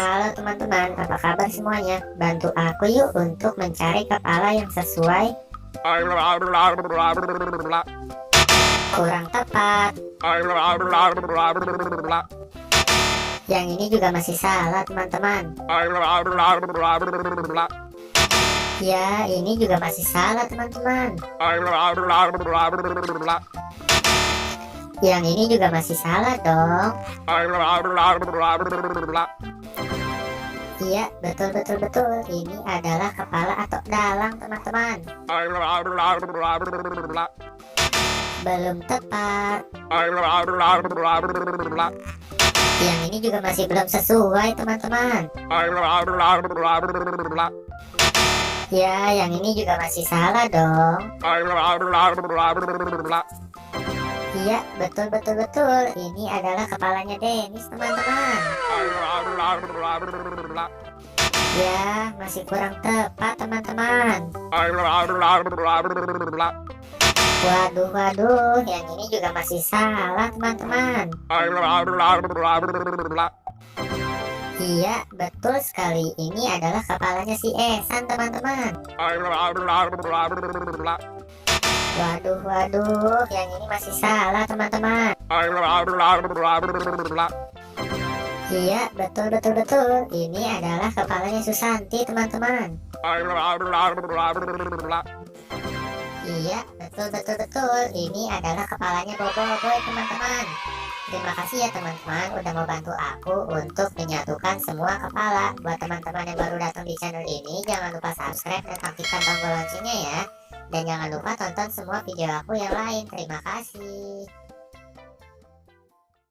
Halo teman-teman, apa kabar semuanya? Bantu aku yuk untuk mencari kepala yang sesuai. Kurang tepat. Yang ini juga masih salah teman-teman. Ya, ini juga masih salah teman-teman. Yang ini juga masih salah dong. Iya, betul. Ini adalah kepala atau dalang teman-teman. Belum tepat. Yang ini juga masih belum sesuai teman-teman. Ya, yang ini juga masih salah dong. Iya, betul. Ini adalah kepalanya Dennis teman-teman. Ya, masih kurang tepat teman-teman. Waduh, yang ini juga masih salah teman-teman. Iya, betul sekali. Ini adalah kepalanya si Esan teman-teman. Waduh, yang ini masih salah teman-teman. Iya, betul. Ini adalah kepalanya Susanti teman-teman. Iya, betul. Ini adalah kepalanya Boboiboy teman-teman. Terima kasih ya teman-teman udah mau bantu aku untuk menyatukan semua kepala. Buat teman-teman yang baru datang di channel ini, jangan lupa subscribe dan aktifkan tombol loncengnya ya. Dan jangan lupa tonton semua video aku yang lain. Terima kasih.